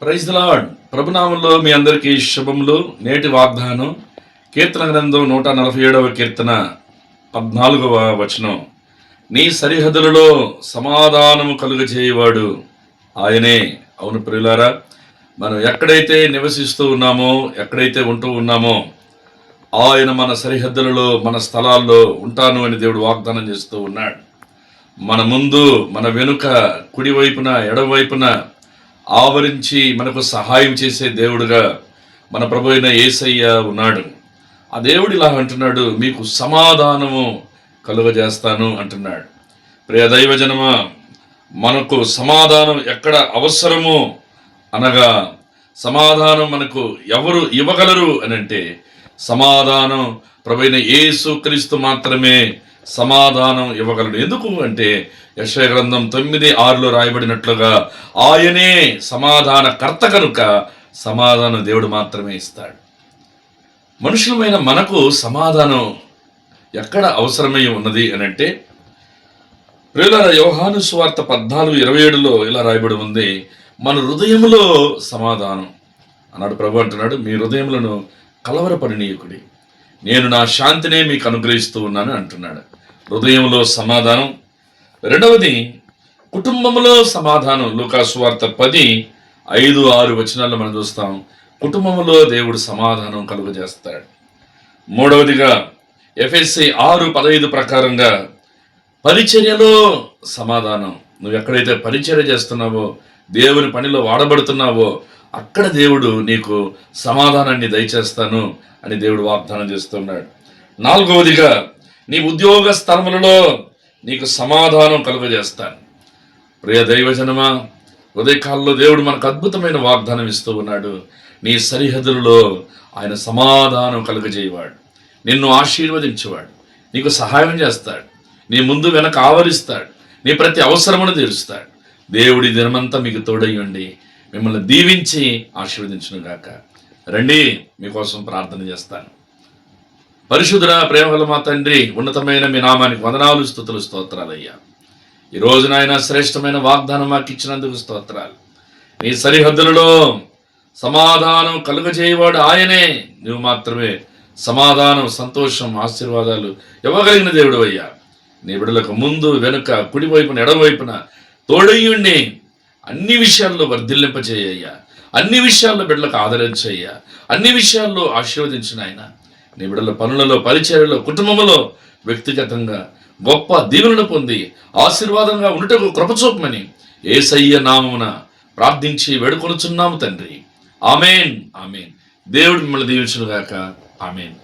Praise the Lord. ప్రభునామంలో మీ అందరికీ శుభములు. నేటి వాగ్దానం కీర్తన గ్రంథం 147వ కీర్తన 14వ వచనం. నీ సరిహద్దులలో సమాధానము కలుగజేయవాడు ఆయనే. అవును ప్రియులారా, మనం ఎక్కడైతే నివసిస్తూ ఉన్నామో, ఎక్కడైతే ఉంటూ ఉన్నామో, ఆయన మన సరిహద్దులలో, మన స్థలాల్లో ఉంటాను అని దేవుడు వాగ్దానం చేస్తూ ఉన్నాడు. మన ముందు, మన వెనుక, కుడివైపున, ఎడమవైపున ఆవరించి మనకు సహాయం చేసే దేవుడుగా మన ప్రభు అయిన యేసయ్య ఉన్నాడు. ఆ దేవుడు ఇలా అంటున్నాడు, మీకు సమాధానము కలుగజేస్తాను అంటున్నాడు. ప్రియ దైవజనమా, మనకు సమాధానం ఎక్కడ అవసరమో అనగా సమాధానం మనకు ఎవరు ఇవ్వగలరు అని అంటే సమాధానం ప్రభు అయిన యేసుక్రీస్తు మాత్రమే సమాధానం ఇవ్వగలడు. ఎందుకు అంటే యెషయా గ్రంథం 9:6లో రాయబడినట్లుగా ఆయనే సమాధాన కర్త కనుక సమాధానం దేవుడు మాత్రమే ఇస్తాడు. మనుషులమైన మనకు సమాధానం ఎక్కడ అవసరమై ఉన్నది అని అంటే ప్రియులారా, యోహాను సువార్త 14:27లో ఇలా రాయబడి ఉంది, మన హృదయములో సమాధానం అన్నాడు. ప్రభు అంటున్నాడు, మీ హృదయములను కలవరపడనీయకుడి, నేను నా శాంతినే మీకు అనుగ్రహిస్తూ ఉన్నాను అంటున్నాడు. హృదయంలో సమాధానం. రెండవది కుటుంబంలో సమాధానం. లూకాసు వార్త 10:5-6 వచనాల్లో మనం చూస్తాం, కుటుంబంలో దేవుడు సమాధానం కలుగజేస్తాడు. మూడవదిగా ఎఫెసీ 6:15 ప్రకారంగా పరిచర్యలో సమాధానం. నువ్వు ఎక్కడైతే పరిచర్య చేస్తున్నావో, దేవుని పనిలో వాడబడుతున్నావో, అక్కడ దేవుడు నీకు సమాధానాన్ని దయచేస్తాను అని దేవుడు వాగ్దానం చేస్తున్నాడు. నాలుగవదిగా నీ ఉద్యోగ స్థలములలో నీకు సమాధానం కలుగజేస్తాను. ప్రియ దైవజనమా, ఉదయకాలంలో దేవుడు మనకు అద్భుతమైన వాగ్దానం ఇస్తూ ఉన్నాడు. నీ సరిహద్దులలో ఆయన సమాధానం కలుగజేయవాడు, నిన్ను ఆశీర్వదించేవాడు, నీకు సహాయం చేస్తాడు, నీ ముందు వెనక ఆవరిస్తాడు, నీ ప్రతి అవసరమును తీరుస్తాడు. దేవుడి దినమంతా మీకు తోడై ఉండి మిమ్మల్ని దీవించి ఆశీర్వదించును గాక. రండి, మీకోసం ప్రార్థన చేస్తాను. పరిశుద్ధుడా, ప్రేమగల మా తండ్రి, ఉన్నతమైన మీ నామానికి వందనాలు, స్తుతులు, స్తోత్రాలయ్యా. ఈ రోజు నాయన శ్రేష్టమైన వాగ్దానం మాకు ఇచ్చినందుకు స్తోత్రాలు. నీ సరిహద్దులలో సమాధానం కలుగజేయవాడు ఆయనే. నువ్వు మాత్రమే సమాధానం, సంతోషం, ఆశీర్వాదాలు ఇవ్వగలిగిన దేవుడు అయ్యా. నీ బిడ్డలకు ముందు, వెనుక, కుడివైపున, ఎడమవైపున తోడయ్యుండి అన్ని విషయాల్లో వర్ధిల్లింపచేయ్యా. అన్ని విషయాల్లో బిడ్డలకు ఆదరించయ్యా. అన్ని విషయాల్లో ఆశీర్వదించిన ఆయన నీ బిడ్డల పనులలో, పరిచర్యలో, కుటుంబంలో వ్యక్తిగతంగా గొప్ప దీవెనలు పొంది ఆశీర్వాదంగా ఉండుటకు కృపచూపమని యేసయ్య నామమున ప్రార్థించి వేడుకొనుచున్నాము తండ్రి. ఆమేన్, ఆమేన్. దేవుడు మిమ్మల్ని దీవించును గాక. ఆమేన్.